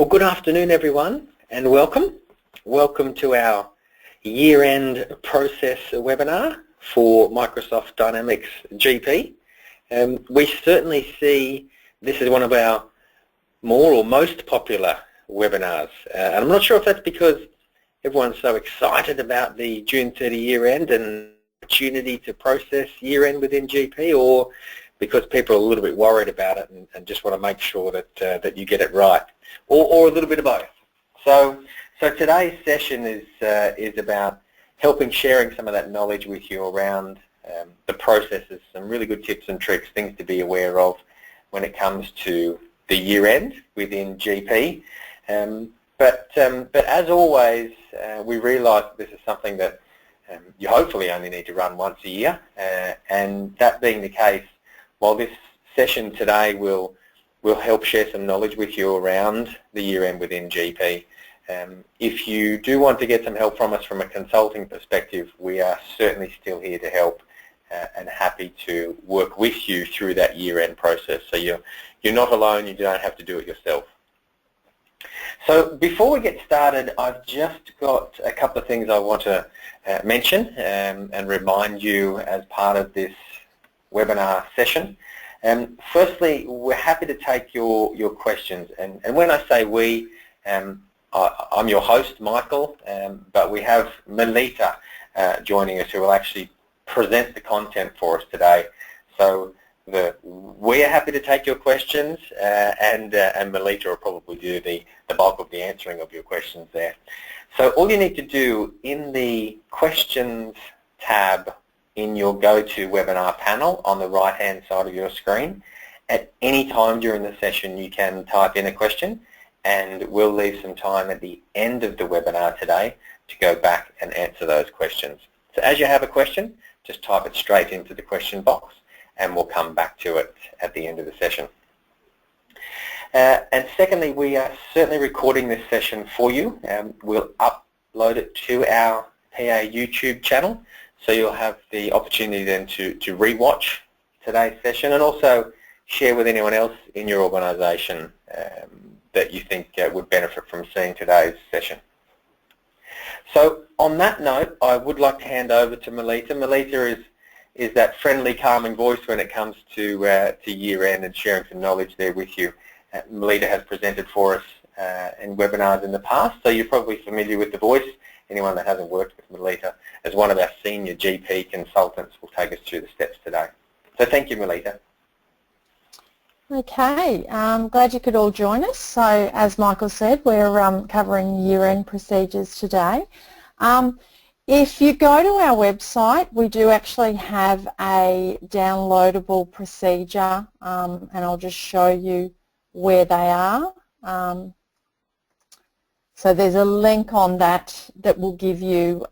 Well, good afternoon everyone and welcome. Welcome to our year-end process webinar for Microsoft Dynamics GP. We certainly see this is one of our more or most popular webinars. And I'm not sure if that's because everyone's so excited about the June 30 year-end and opportunity to process year-end within GP, or because people are a little bit worried about it and just want to make sure that you get it right, or a little bit of both. So today's session is about helping sharing some of that knowledge with you around the processes, some really good tips and tricks, things to be aware of when it comes to the year-end within GP. But as always, we realise that this is something that you hopefully only need to run once a year, and that being the case, while this session today will help share some knowledge with you around the year-end within GP, if you do want to get some help from us from a consulting perspective, we are certainly still here to help and happy to work with you through that year-end process. So you're not alone, you don't have to do it yourself. So before we get started, I've just got a couple of things I want to mention and remind you as part of this webinar session. Firstly, we're happy to take your questions, and when I say we, I'm your host, Michael, but we have Melita joining us, who will actually present the content for us today. So we're happy to take your questions, and Melita will probably do the bulk of the answering of your questions there. So all you need to do in the questions tab in your GoToWebinar panel on the right-hand side of your screen, at any time during the session you can type in a question, and we'll leave some time at the end of the webinar today to go back and answer those questions. So as you have a question, just type it straight into the question box and we'll come back to it at the end of the session. And secondly, we are certainly recording this session for you. We'll upload it to our PA YouTube channel, so you'll have the opportunity then to re-watch today's session and also share with anyone else in your organisation that you think would benefit from seeing today's session. So on that note, I would like to hand over to Melita. Melita is that friendly, calming voice when it comes to year-end and sharing some knowledge there with you. Melita has presented for us in webinars in the past, so you're probably familiar with the voice. Anyone that hasn't worked with Melita, as one of our senior GP consultants, will take us through the steps today. So thank you, Melita. Okay, I'm glad you could all join us. So as Michael said, we're covering year-end procedures today. If you go to our website, we do actually have a downloadable procedure, and I'll just show you where they are. So there's a link on that will give you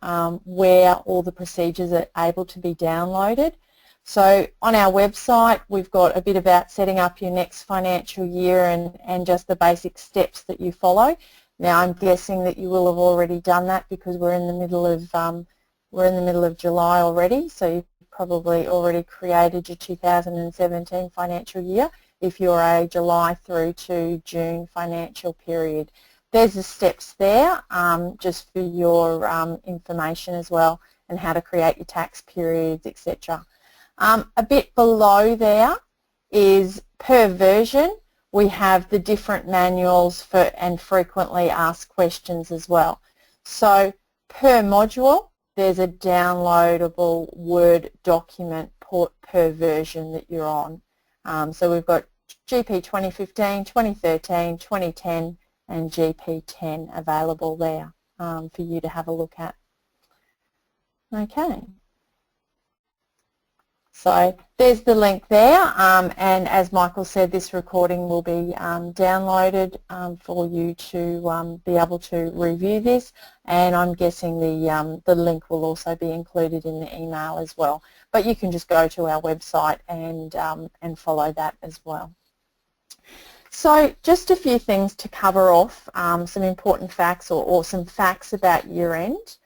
where all the procedures are able to be downloaded. So on our website, we've got a bit about setting up your next financial year and just the basic steps that you follow. Now I'm guessing that you will have already done that because we're in the middle of July already. So you've probably already created your 2017 financial year if you're a July through to June financial period. There's the steps there just for your information as well, and how to create your tax periods, etc. A bit below there is per version. We have the different manuals for and frequently asked questions as well. So per module, there's a downloadable Word document per version that you're on. So we've got GP 2015, 2013, 2010, and GP10 available there for you to have a look at. Okay. So there's the link there, and as Michael said, this recording will be downloaded for you to be able to review this, and I'm guessing the link will also be included in the email as well. But you can just go to our website and follow that as well. So just a few things to cover off, some important facts or some facts about year-end.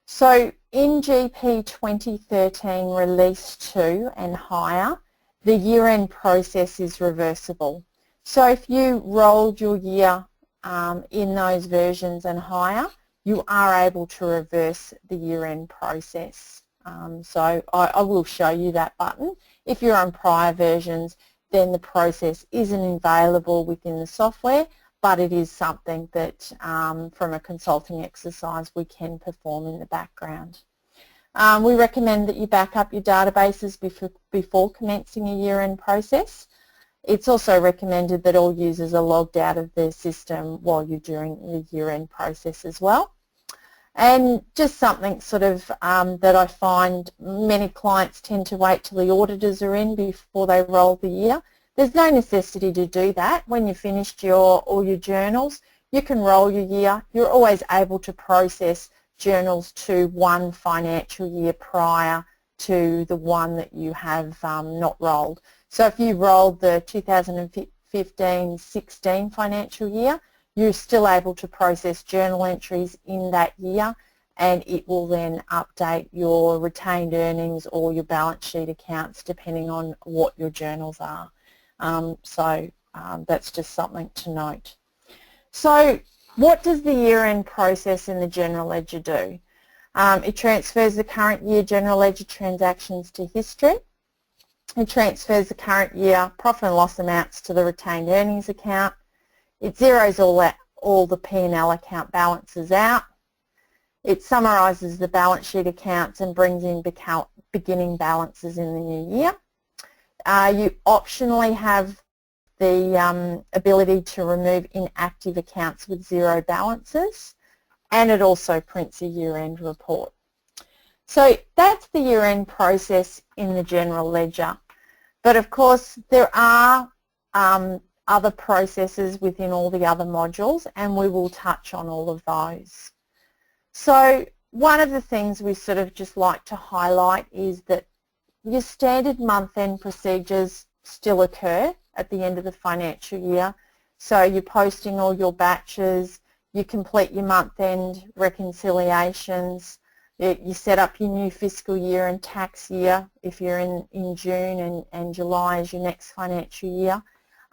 So in GP 2013 Release 2 and higher, the year-end process is reversible. So if you rolled your year in those versions and higher, you are able to reverse the year-end process. So I will show you that button. If you're on prior versions, then the process isn't available within the software, but it is something that from a consulting exercise we can perform in the background. We recommend that you back up your databases before commencing a year-end process. It's also recommended that all users are logged out of their system while you're doing the year-end process as well. And just something sort of that I find many clients tend to wait till the auditors are in before they roll the year. There's no necessity to do that. When you've finished all your journals, you can roll your year. You're always able to process journals to one financial year prior to the one that you have not rolled. So if you rolled the 2015-16 financial year, you're still able to process journal entries in that year, and it will then update your retained earnings or your balance sheet accounts depending on what your journals are. That's just something to note. So what does the year-end process in the general ledger do? It transfers the current year general ledger transactions to history. It transfers the current year profit and loss amounts to the retained earnings account. It zeroes all the P&L account balances out. It summarises the balance sheet accounts and brings in beginning balances in the new year. You optionally have the ability to remove inactive accounts with zero balances, and it also prints a year-end report. So that's the year-end process in the general ledger. But of course there are other processes within all the other modules, and we will touch on all of those. So one of the things we sort of just like to highlight is that your standard month-end procedures still occur at the end of the financial year. So you're posting all your batches, you complete your month-end reconciliations, you set up your new fiscal year and tax year if you're in June and July as your next financial year.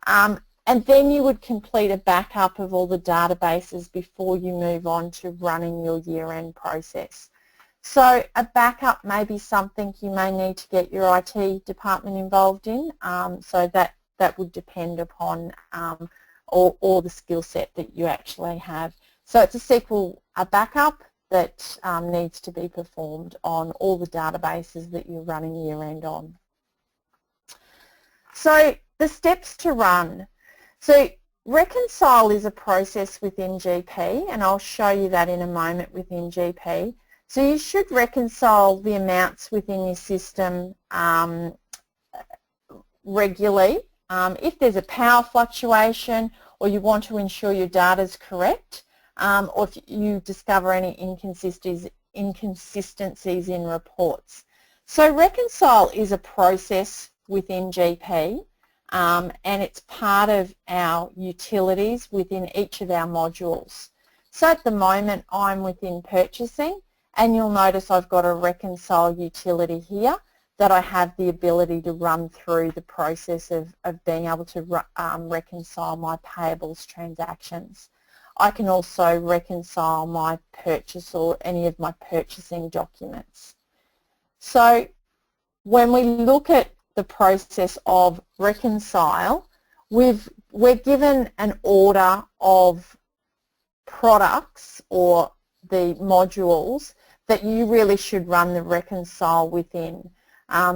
And then you would complete a backup of all the databases before you move on to running your year-end process. So a backup may be something you may need to get your IT department involved in, so that would depend upon all the skill set that you actually have. So it's a backup that needs to be performed on all the databases that you're running year-end on. So the steps to run. So Reconcile is a process within GP, and I'll show you that in a moment within GP. So you should reconcile the amounts within your system regularly. If there's a power fluctuation or you want to ensure your data is correct, or if you discover any inconsistencies in reports. So Reconcile is a process within GP, and it's part of our utilities within each of our modules. So at the moment I'm within purchasing, and you'll notice I've got a Reconcile utility here that I have the ability to run through the process of being able to reconcile my payables transactions. I can also reconcile my purchase or any of my purchasing documents. So when we look at the process of Reconcile, we're given an order of products or the modules that you really should run the Reconcile within.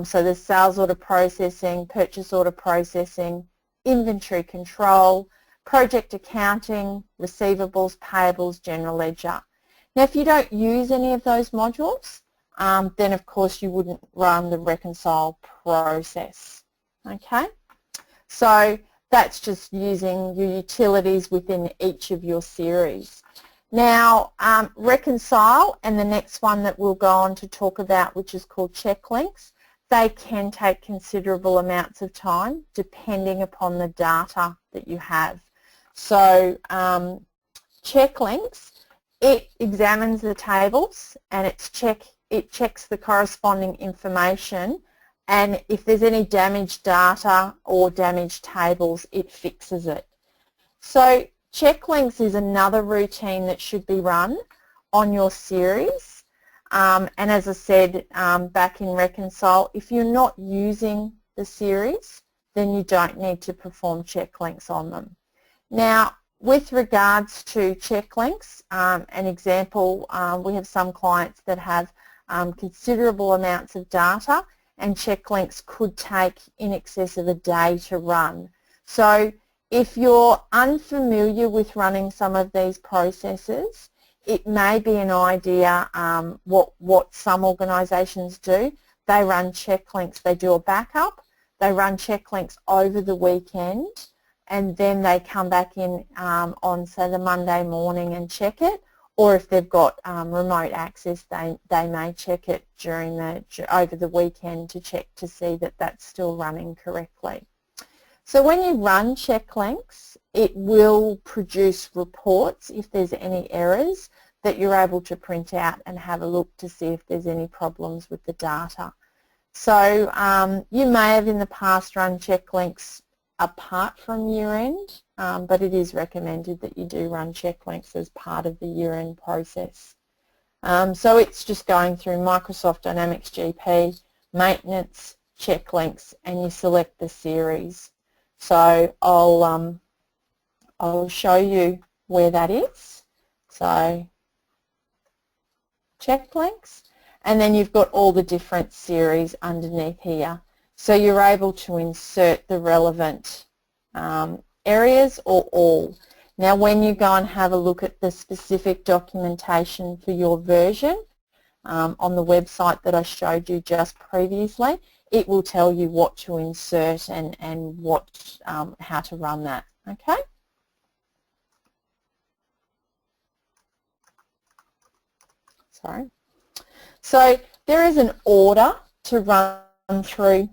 So there's sales order processing, purchase order processing, inventory control, project accounting, receivables, payables, general ledger. Now if you don't use any of those modules, then of course you wouldn't run the Reconcile process. Okay, so that's just using your utilities within each of your series. Now Reconcile and the next one that we'll go on to talk about, which is called check links, they can take considerable amounts of time depending upon the data that you have. So check links, it examines the tables and it checks the corresponding information and if there's any damaged data or damaged tables, it fixes it. So check links is another routine that should be run on your series. And as I said back in Reconcile, if you're not using the series, then you don't need to perform check links on them. Now, with regards to check links, an example, we have some clients that have considerable amounts of data, and check links could take in excess of a day to run. So if you're unfamiliar with running some of these processes, it may be an idea what some organisations do. They run check links, they do a backup, they run check links over the weekend, and then they come back in on, say, the Monday morning and check it. Or if they've got remote access, they may check it over the weekend to check to see that that's still running correctly. So when you run check links, it will produce reports if there's any errors that you're able to print out and have a look to see if there's any problems with the data. So you may have in the past run check links apart from year-end, but it is recommended that you do run check links as part of the year-end process. So it's just going through Microsoft Dynamics GP, maintenance, check links, and you select the series. So I'll show you where that is. So check links, and then you've got all the different series underneath here. So you're able to insert the relevant areas or all. Now when you go and have a look at the specific documentation for your version on the website that I showed you just previously, it will tell you what to insert and what how to run that. Okay? Sorry. So there is an order to run through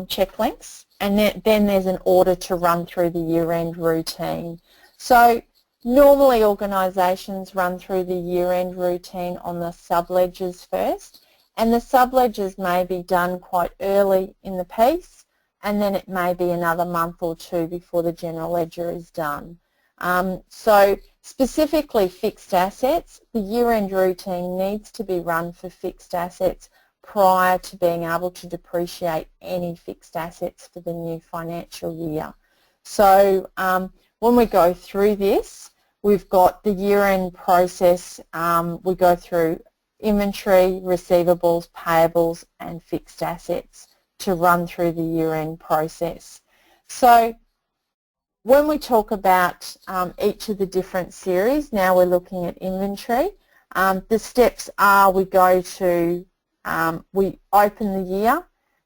check links, and then there's an order to run through the year-end routine. So normally organisations run through the year-end routine on the sub-ledgers first, and the sub-ledgers may be done quite early in the piece, and then it may be another month or two before the general ledger is done. So specifically fixed assets, the year-end routine needs to be run for fixed assets prior to being able to depreciate any fixed assets for the new financial year. So when we go through this, we've got the year-end process. We go through inventory, receivables, payables, and fixed assets to run through the year-end process. So when we talk about each of the different series, now we're looking at inventory. The steps are we open the year,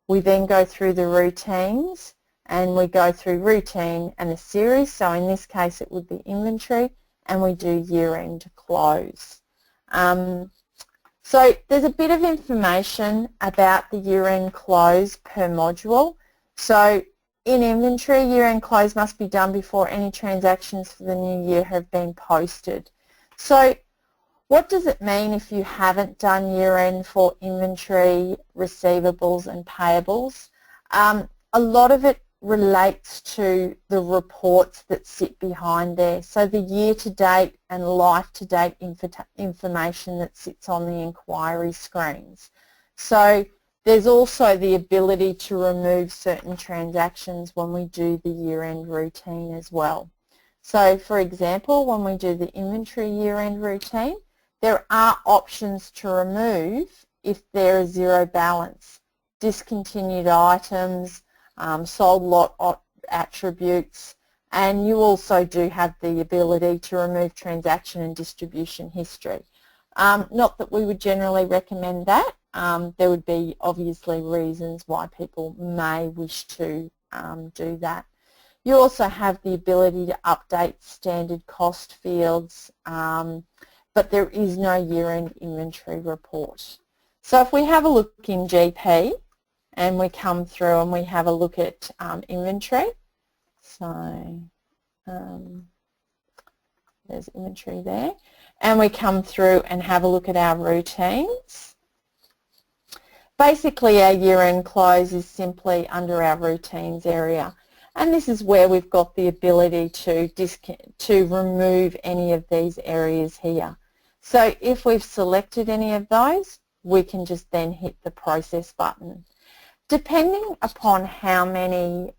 we then go through the routines, and we go through routine and a series. So in this case it would be inventory, and we do year-end close. So there's a bit of information about the year-end close per module. So in inventory, year-end close must be done before any transactions for the new year have been posted. So what does it mean if you haven't done year-end for inventory, receivables and payables? A lot of it relates to the reports that sit behind there. So the year-to-date and life-to-date information that sits on the inquiry screens. So there's also the ability to remove certain transactions when we do the year-end routine as well. So for example, when we do the inventory year-end routine, there are options to remove if there is zero balance, discontinued items, sold lot attributes, and you also do have the ability to remove transaction and distribution history. Not that we would generally recommend that. There would be obviously reasons why people may wish to do that. You also have the ability to update standard cost fields, but there is no year-end inventory report. So if we have a look in GP and we come through and we have a look at inventory, so there's inventory there, and we come through and have a look at our routines, basically our year-end close is simply under our routines area. And this is where we've got the ability to remove any of these areas here. So if we've selected any of those, we can just then hit the process button. Depending upon how many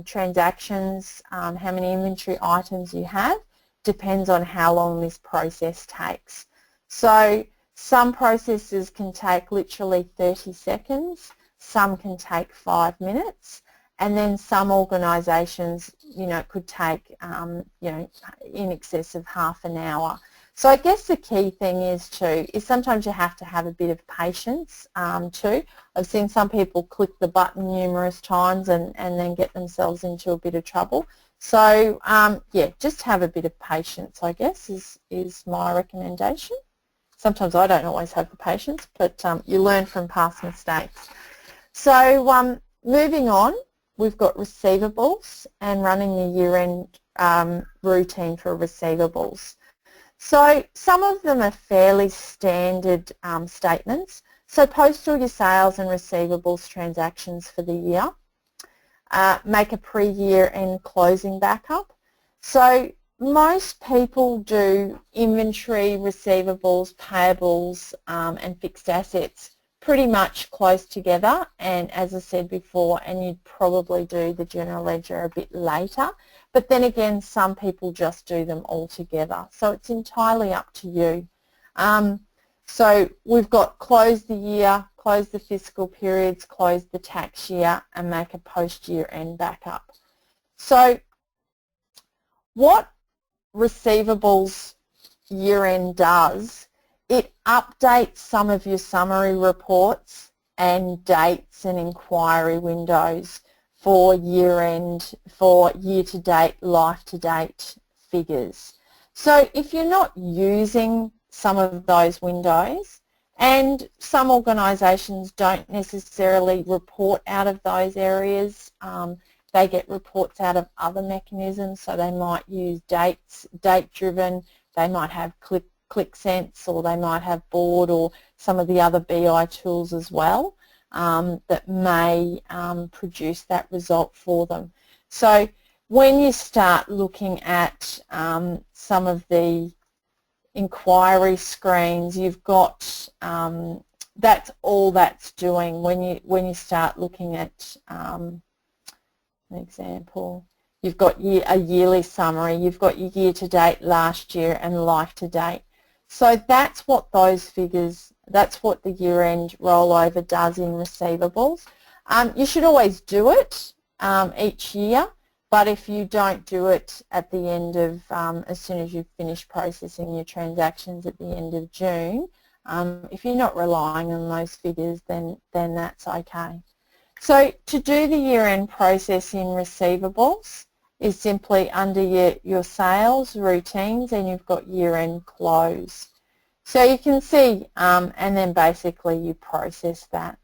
transactions, how many inventory items you have, depends on how long this process takes. So some processes can take literally 30 seconds, some can take 5 minutes, and then some organisations, could take, in excess of half an hour. So I guess the key thing is sometimes you have to have a bit of patience too. I've seen some people click the button numerous times and then get themselves into a bit of trouble. So yeah, just have a bit of patience, I guess, is my recommendation. Sometimes I don't always have the patience, but you learn from past mistakes. So moving on, we've got receivables and running the year-end routine for receivables. So some of them are fairly standard statements. So post all your sales and receivables transactions for the year. Make a pre-year end closing backup. So most people do inventory, receivables, payables and fixed assets pretty much close together, and as I said before, and you'd probably do the general ledger a bit later, but then again some people just do them all together, so it's entirely up to you. So we've got close the year, close the fiscal periods, close the tax year, and make a post-year end backup. So what receivables year-end does, it updates some of your summary reports and dates and inquiry windows for year-end, for year-to-date, life-to-date figures. So if you're not using some of those windows, and some organisations don't necessarily report out of those areas, they get reports out of other mechanisms, so they might use date-driven, they might have ClickSense, or they might have Board or some of the other BI tools as well that may produce that result for them. So when you start looking at some of the inquiry screens, you've got that's all that's doing when you start looking at an example. You've got a yearly summary, you've got your year-to-date, last year, and life-to-date. So that's what those figures, that's what the year-end rollover does in receivables. You should always do it each year, but if you don't do it at the end of, as soon as you've finished processing your transactions at the end of June, if you're not relying on those figures, then that's okay. So to do the year-end process in receivables is simply under your sales routines, and you've got year-end close. So you can see, and then basically you process that.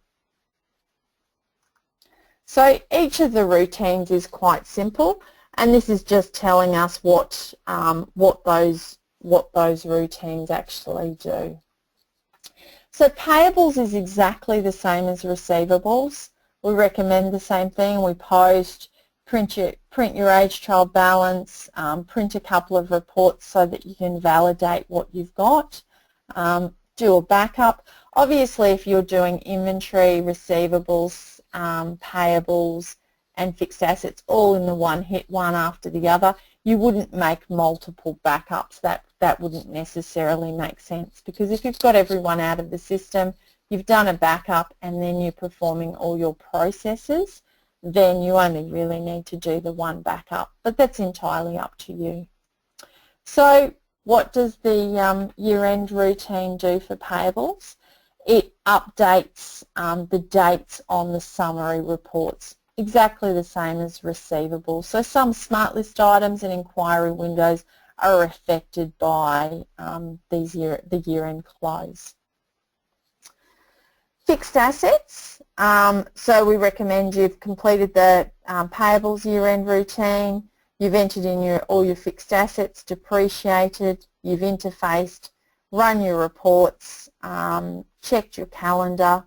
So each of the routines is quite simple, and this is just telling us what those routines actually do. So payables is exactly the same as receivables. We recommend the same thing. We post, print your age trial balance, print a couple of reports so that you can validate what you've got, do a backup. Obviously, if you're doing inventory, receivables, payables, and fixed assets all in the one hit, one after the other, you wouldn't make multiple backups. That wouldn't necessarily make sense, because if you've got everyone out of the system, you've done a backup, and then you're performing all your processes, then you only really need to do the one backup, but that's entirely up to you. So what does the year-end routine do for payables? It updates the dates on the summary reports, exactly the same as receivables. So some smart list items and inquiry windows are affected by the year-end close. Fixed assets, so we recommend you've completed the payables year-end routine, you've entered in all your fixed assets, depreciated, you've interfaced, run your reports, checked your calendar,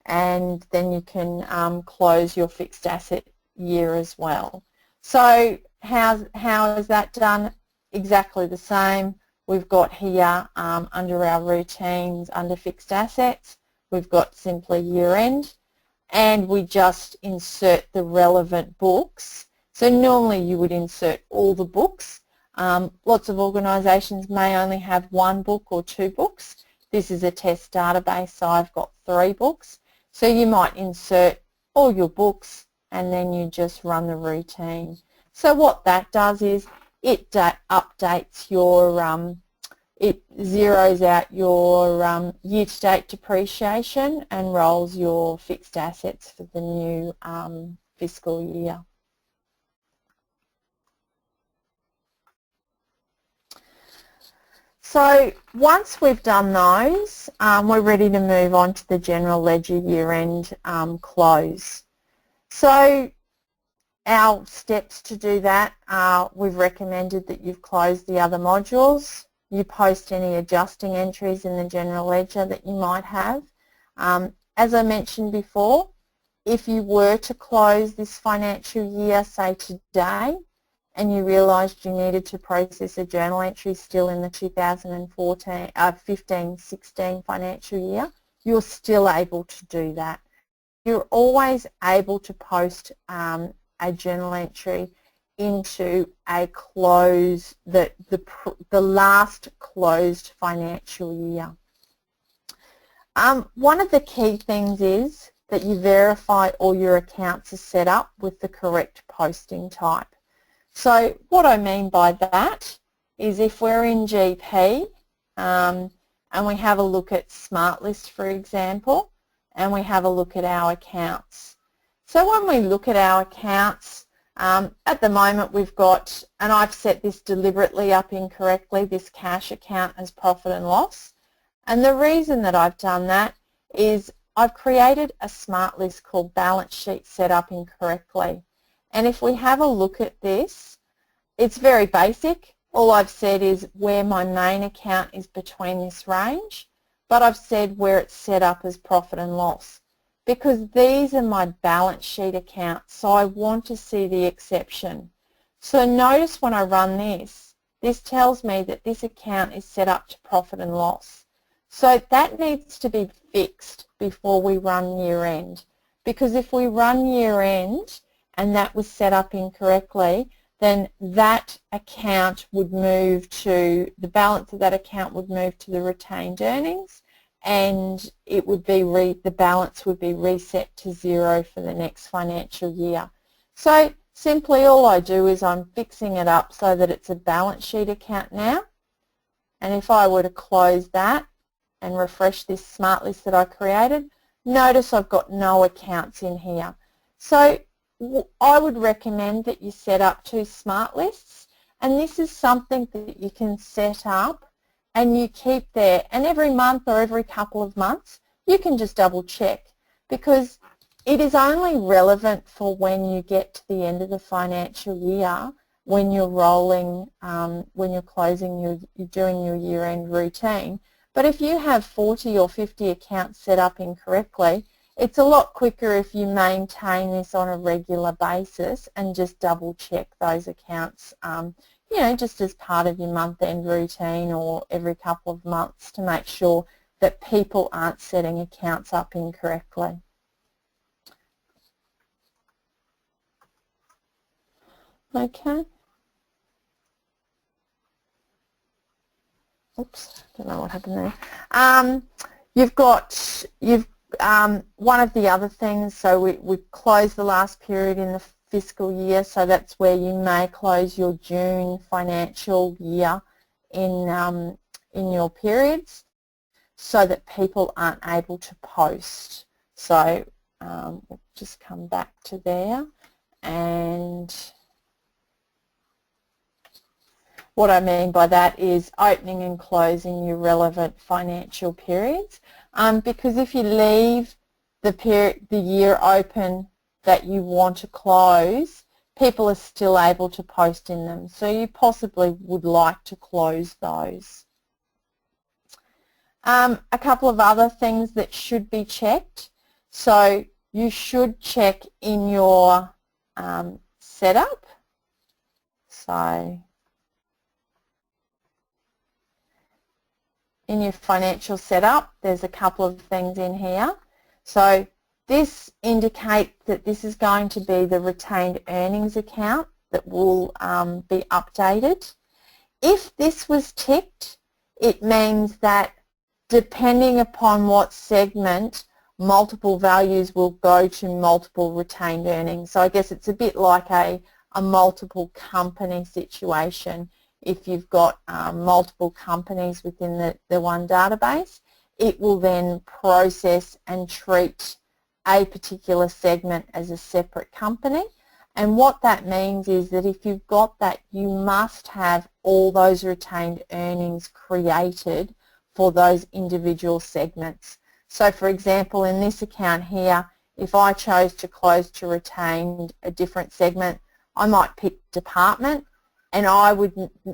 and then you can close your fixed asset year as well. So how is that done? Exactly the same. We've got here under our routines, under fixed assets, we've got simply year end, and we just insert the relevant books. So normally you would insert all the books. Lots of organisations may only have one book or two books. This is a test database, so I've got 3 books. So you might insert all your books and then you just run the routine. So what that does is it updates your, it zeroes out your year-to-date depreciation and rolls your fixed assets for the new fiscal year. So once we've done those, we're ready to move on to the general ledger year-end close. So our steps to do that are, we've recommended that you've closed the other modules. You post any adjusting entries in the general ledger that you might have. As I mentioned before, if you were to close this financial year, say today, and you realised you needed to process a journal entry still in the 2015-16 financial year, you're still able to do that. You're always able to post a journal entry into a close, the last closed financial year. One of the key things is that you verify all your accounts are set up with the correct posting type. So what I mean by that is if we're in GP and we have a look at SmartList, for example, and we have a look at our accounts. So when we look at our accounts, at the moment we've got, and I've set this deliberately up incorrectly, this cash account as profit and loss. And the reason that I've done that is I've created a SmartList called balance sheet set up incorrectly. And if we have a look at this, it's very basic. All I've said is where my main account is between this range, but I've said where it's set up as profit and loss, because these are my balance sheet accounts, so I want to see the exception. So notice when I run this, this tells me that this account is set up to profit and loss. So that needs to be fixed before we run year end, because if we run year end and that was set up incorrectly, then that account would move to, the balance of that account would move to the retained earnings, and it would be the balance would be reset to 0 for the next financial year. So simply all I do is I'm fixing it up so that it's a balance sheet account now, and if I were to close that and refresh this SmartList that I created, notice I've got no accounts in here. So I would recommend that you set up 2 SmartLists, and this is something that you can set up and you keep there, and every month or every couple of months you can just double check, because it is only relevant for when you get to the end of the financial year, when you're rolling, when you're closing, you're doing your year-end routine. But if you have 40 or 50 accounts set up incorrectly, it's a lot quicker if you maintain this on a regular basis and just double check those accounts, you know, just as part of your month-end routine or every couple of months to make sure that people aren't setting accounts up incorrectly. Okay. Oops, don't know what happened there. One of the other things, so we close the last period in the fiscal year, so that's where you may close your June financial year in your periods, so that people aren't able to post. So we'll just come back to there, and what I mean by that is opening and closing your relevant financial periods, because if you leave the year open that you want to close, people are still able to post in them. So you possibly would like to close those. A couple of other things that should be checked. So you should check in your setup. So in your financial setup, there's a couple of things in here. So this indicates that this is going to be the retained earnings account that will be updated. If this was ticked, it means that depending upon what segment, multiple values will go to multiple retained earnings. So I guess it's a bit like a multiple company situation. If you've got multiple companies within the one database, it will then process and treat a particular segment as a separate company. And what that means is that if you've got that, you must have all those retained earnings created for those individual segments. So for example, in this account here, if I chose to close to retain a different segment, I might pick department, and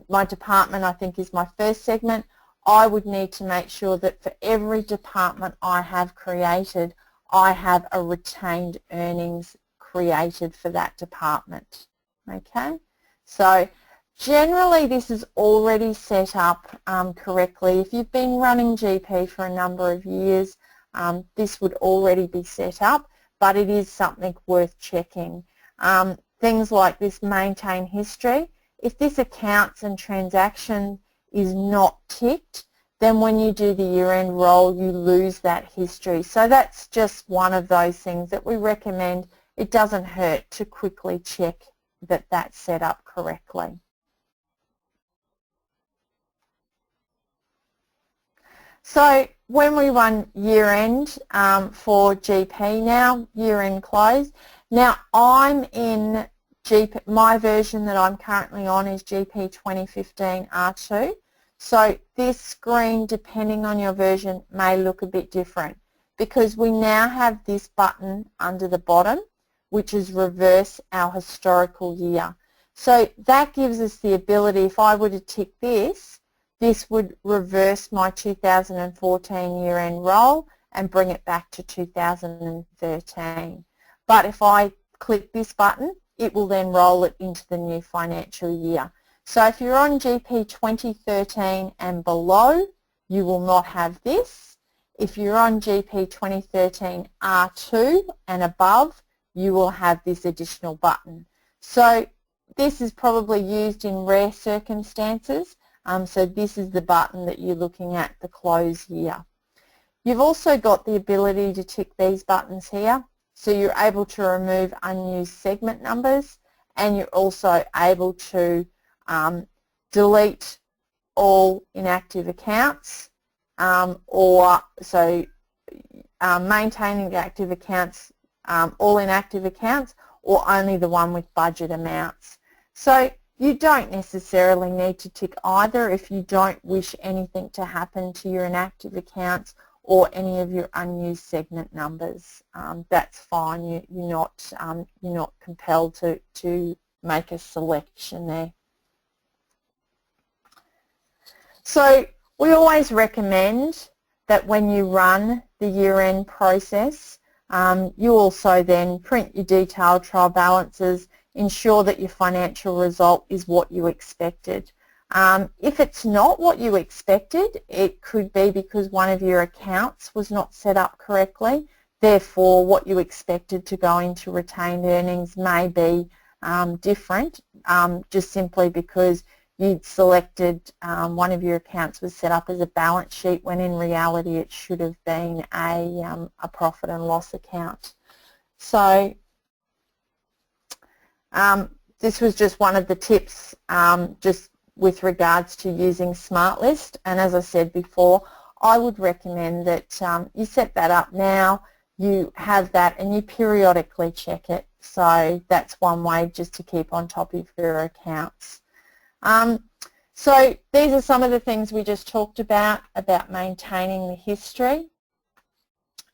my department I think is my first segment. I would need to make sure that for every department I have created, I have a retained earnings created for that department. Okay, so generally this is already set up correctly. If you've been running GP for a number of years, this would already be set up, but it is something worth checking. Things like this maintain history, if this accounts and transaction is not ticked, then when you do the year-end roll, you lose that history. So that's just one of those things that we recommend. It doesn't hurt to quickly check that that's set up correctly. So when we run year-end for GP now, year-end close, now I'm in GP, my version that I'm currently on is GP 2015 R2. So this screen, depending on your version, may look a bit different because we now have this button under the bottom, which is reverse our historical year. So that gives us the ability, if I were to tick this, this would reverse my 2014 year-end roll and bring it back to 2013. But if I click this button, it will then roll it into the new financial year. So if you're on GP 2013 and below, you will not have this. If you're on GP 2013 R2 and above, you will have this additional button. So this is probably used in rare circumstances. So this is the button that you're looking at, the close year. You've also got the ability to tick these buttons here. So you're able to remove unused segment numbers, and you're also able to delete all inactive accounts, maintaining the active accounts, all inactive accounts, or only the one with budget amounts. So you don't necessarily need to tick either if you don't wish anything to happen to your inactive accounts or any of your unused segment numbers. That's fine. You're not compelled to make a selection there. So we always recommend that when you run the year-end process, you also then print your detailed trial balances, ensure that your financial result is what you expected. If it's not what you expected, it could be because one of your accounts was not set up correctly. Therefore, what you expected to go into retained earnings may be different, just simply because you'd selected one of your accounts was set up as a balance sheet when in reality it should have been a profit and loss account. So this was just one of the tips just with regards to using SmartList, and as I said before, I would recommend that you set that up now, you have that, and you periodically check it. So that's one way just to keep on top of your accounts. So these are some of the things we just talked about maintaining the history,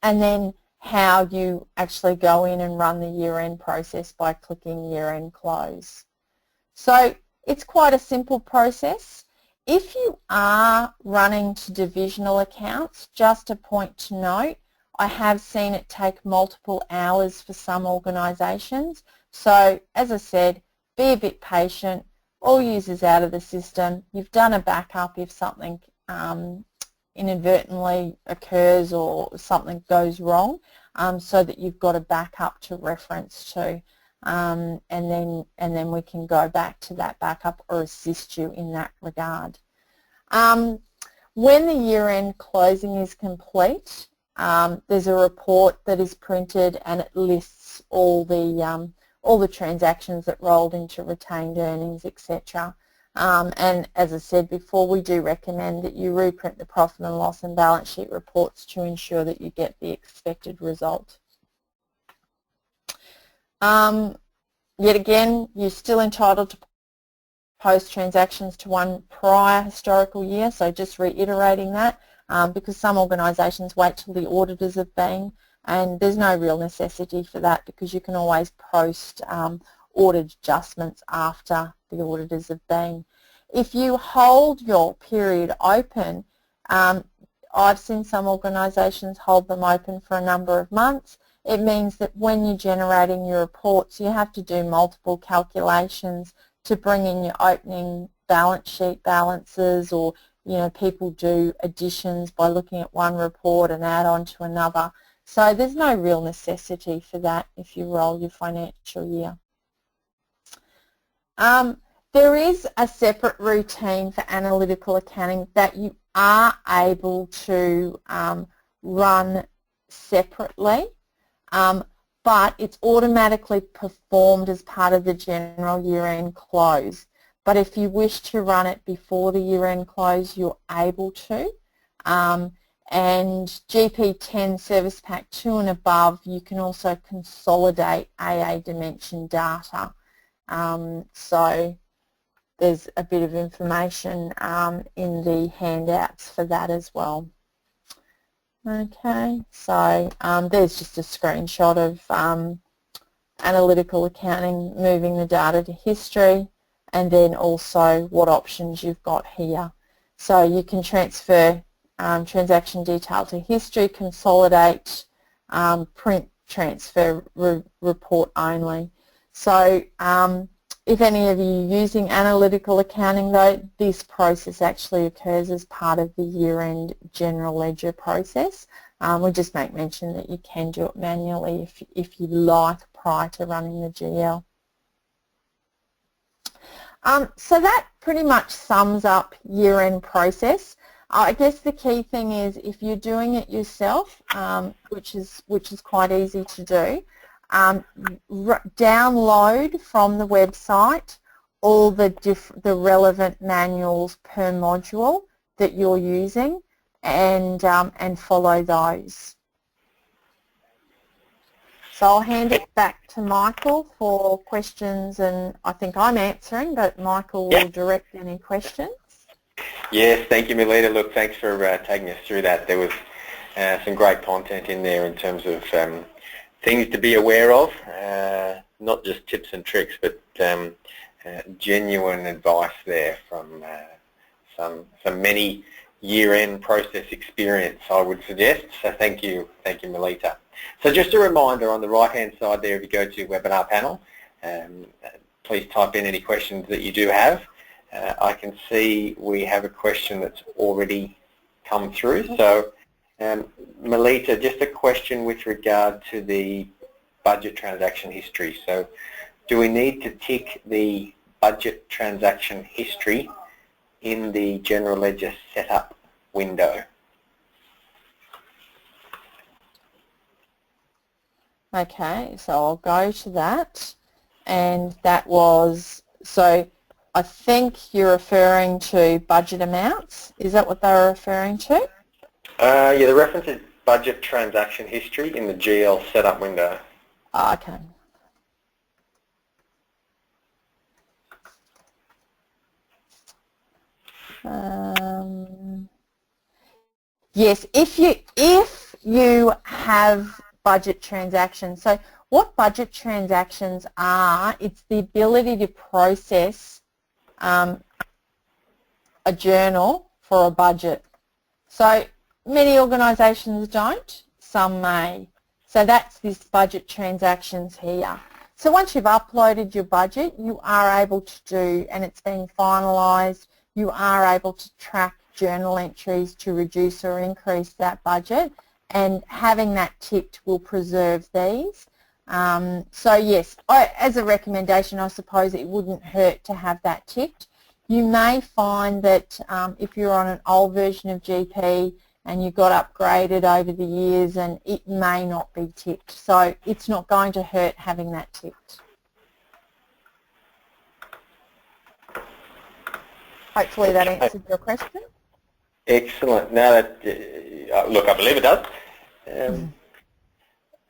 and then how you actually go in and run the year-end process by clicking year-end close. So it's quite a simple process. If you are running to divisional accounts, just a point to note, I have seen it take multiple hours for some organisations. So as I said, be a bit patient. All users out of the system. You've done a backup if something inadvertently occurs or something goes wrong, so that you've got a backup to reference to, and then we can go back to that backup or assist you in that regard. When the year-end closing is complete, there's a report that is printed and it lists all the transactions that rolled into retained earnings, etc. And as I said before, we do recommend that you reprint the profit and loss and balance sheet reports to ensure that you get the expected result. Yet again, you're still entitled to post transactions to one prior historical year, so just reiterating that, because some organisations wait till the auditors have been, and there's no real necessity for that because you can always post audit adjustments after the auditors have been. If you hold your period open, I've seen some organisations hold them open for a number of months. It means that when you're generating your reports, you have to do multiple calculations to bring in your opening balance sheet balances, or people do additions by looking at one report and add on to another. So there's no real necessity for that if you roll your financial year. There is a separate routine for analytical accounting that you are able to run separately, but it's automatically performed as part of the general year-end close. But if you wish to run it before the year-end close, you're able to. And GP10 Service Pack 2 and above, you can also consolidate AA dimension data. So there's a bit of information in the handouts for that as well. Okay, so there's just a screenshot of analytical accounting moving the data to history, and then also what options you've got here. So you can transfer transaction detail to history, consolidate, print, transfer, report only. So if any of you are using analytical accounting, though, this process actually occurs as part of the year-end general ledger process. We just make mention that you can do it manually if you like prior to running the GL. So that pretty much sums up year-end process. I guess the key thing is if you're doing it yourself, which is quite easy to do, download from the website all the relevant manuals per module that you're using, and follow those. So I'll hand it back to Michael for questions, and I think I'm answering, but Michael will direct any questions. Yes, thank you, Melita. Look, thanks for taking us through that. There was some great content in there in terms of things to be aware of, not just tips and tricks, but genuine advice there from some many year-end process experience, I would suggest. So thank you, Melita. So just a reminder, on the right-hand side there, if you go to webinar panel, please type in any questions that you do have. I can see we have a question that's already come through. So Melita, just a question with regard to the budget transaction history. So do we need to tick the budget transaction history in the general ledger setup window? Okay, so I'll go to that, and that was, so I think you're referring to budget amounts. Is that what they were referring to? Yeah, the reference is budget transaction history in the GL setup window. Okay. Yes, if you have budget transactions. So what budget transactions are, it's the ability to process a journal for a budget. So many organisations don't. some may. So that's this budget transactions here. So once you've uploaded your budget, you are able to do, and it's been finalised, you are able to track journal entries to reduce or increase that budget, and having that ticked will preserve these. So yes, as a recommendation, I suppose it wouldn't hurt to have that ticked. You may find that if you're on an old version of GP and you got upgraded over the years, and it may not be ticked. So it's not going to hurt having that ticked. Hopefully that answered your question. Excellent. Now that, look, I believe it does.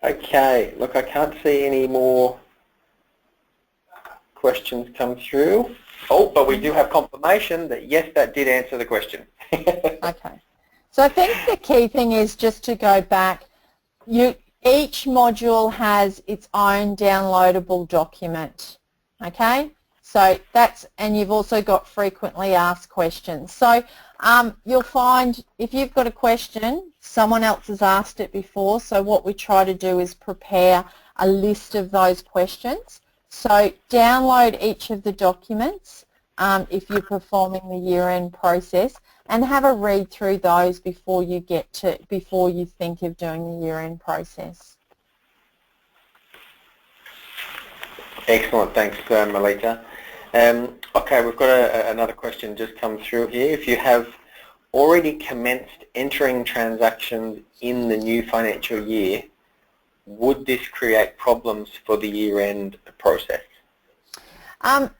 Okay, look, I can't see any more questions come through. Oh, but we do have confirmation that yes, that did answer the question. Okay. So I think the key thing is just to go back. Each module has its own downloadable document. Okay? So that's, and you've also got frequently asked questions. So you'll find if you've got a question, someone else has asked it before, so what we try to do is prepare a list of those questions. So download each of the documents if you're performing the year-end process, and have a read through those before you think of doing the year-end process. Excellent, thanks Melita. Okay, we've got another question just come through here. If you have already commenced entering transactions in the new financial year, would this create problems for the year-end process?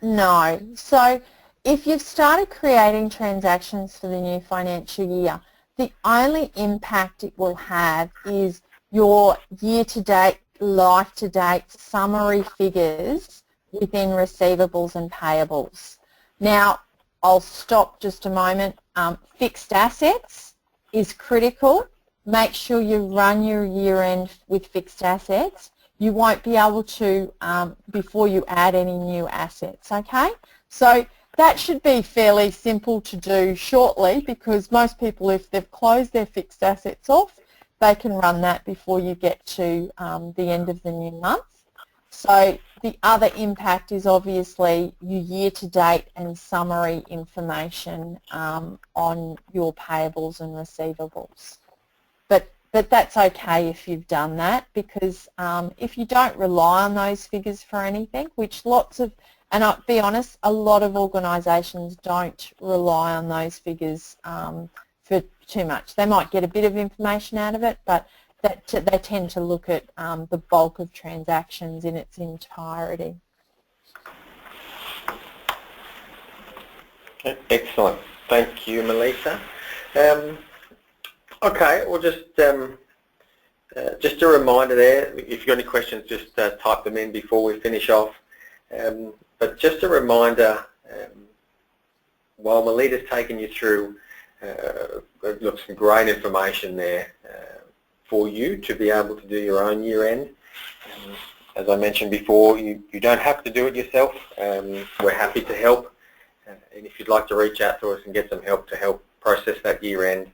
No. So if you've started creating transactions for the new financial year, the only impact it will have is your year-to-date, life-to-date summary figures within receivables and payables. Now, I'll stop just a moment. Fixed assets is critical. Make sure you run your year-end with fixed assets. You won't be able to before you add any new assets, okay? So that should be fairly simple to do shortly, because most people, if they've closed their fixed assets off, they can run that before you get to the end of the new month. So the other impact is obviously your year-to-date and summary information on your payables and receivables. But that's okay if you've done that, because if you don't rely on those figures for anything, which lots of, and I'll be honest, a lot of organisations don't rely on those figures for too much. They might get a bit of information out of it, but they tend to look at the bulk of transactions in its entirety. Excellent. Thank you, Melissa. Okay, well, just a reminder there, if you've got any questions, just type them in before we finish off. But just a reminder, while Melita's taken you through some great information there for you to be able to do your own year-end. As I mentioned before, you don't have to do it yourself. We're happy to help. And if you'd like to reach out to us and get some help to help process that year-end,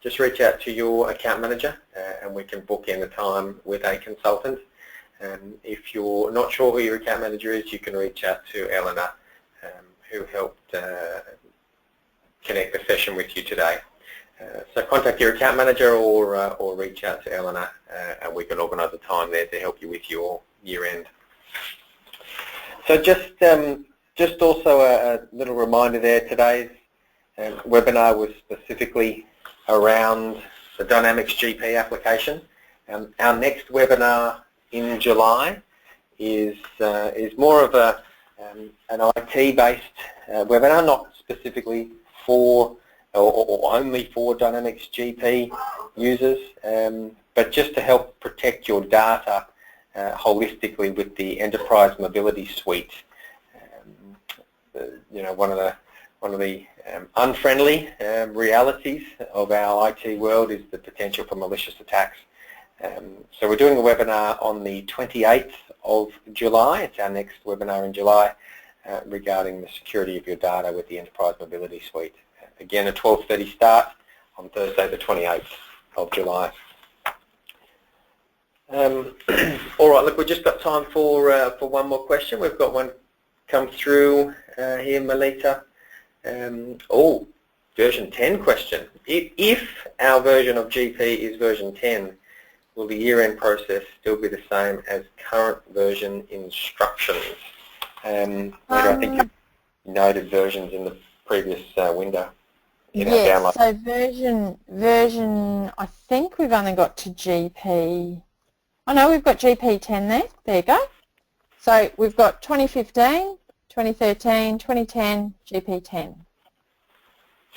just reach out to your account manager and we can book in a time with a consultant. If you're not sure who your account manager is, you can reach out to Eleanor, who helped connect the session with you today. So contact your account manager or reach out to Eleanor and we can organise a time there to help you with your year-end. So just also a little reminder there, today's webinar was specifically around the Dynamics GP application. Our next webinar in July is more of an IT-based webinar, not specifically for or only for Dynamics GP users, but just to help protect your data holistically with the Enterprise Mobility Suite. One of the unfriendly realities of our IT world is the potential for malicious attacks. So we're doing a webinar on the 28th of July. It's our next webinar in July regarding the security of your data with the Enterprise Mobility Suite. Again, a 12:30 start on Thursday the 28th of July. All right, look, we've just got time for one more question. We've got one come through here, Melita. Version 10 question. If our version of GP is version 10, will the year-end process still be the same as current version instructions? Melita, I think you noted versions in the previous window. Yes, so version, I think we've only got to GP. Oh no, we've got GP 10 there. There you go. So we've got 2015, 2013, 2010, GP 10.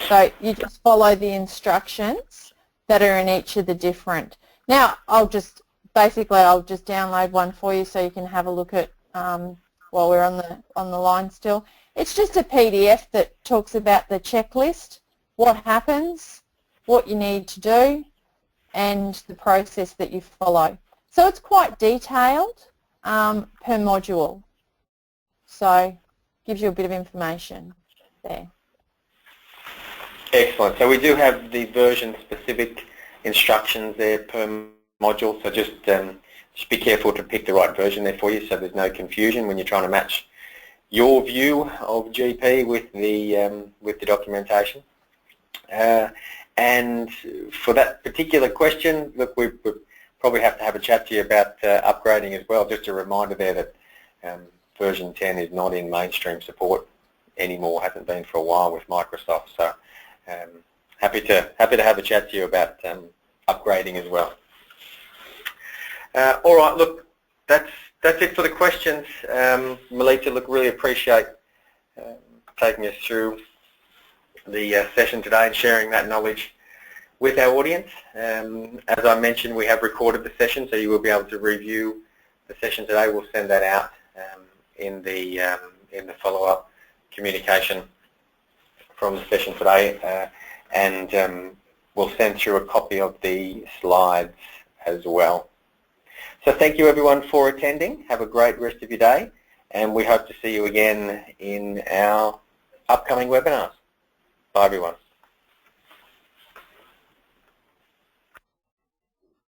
So you just follow the instructions that are in each of the different. Now I'll just download one for you so you can have a look at while we're on the line still. It's just a PDF that talks about the checklist, what happens, what you need to do, and the process that you follow. So it's quite detailed per module. So gives you a bit of information there. Excellent. So we do have the version-specific instructions there per module. So just be careful to pick the right version there for you, so there's no confusion when you're trying to match your view of GP with the documentation. And for that particular question, look, we probably have to have a chat to you about upgrading as well. Just a reminder there that version 10 is not in mainstream support anymore, hasn't been for a while with Microsoft. So happy to have a chat to you about upgrading as well. All right, look, that's it for the questions. Melita, look, really appreciate taking us through the session today and sharing that knowledge with our audience. As I mentioned, we have recorded the session, so you will be able to review the session today. We'll send that out in the follow-up communication from the session today, and we'll send through a copy of the slides as well. So thank you everyone for attending. Have a great rest of your day, and we hope to see you again in our upcoming webinars. Bye everyone.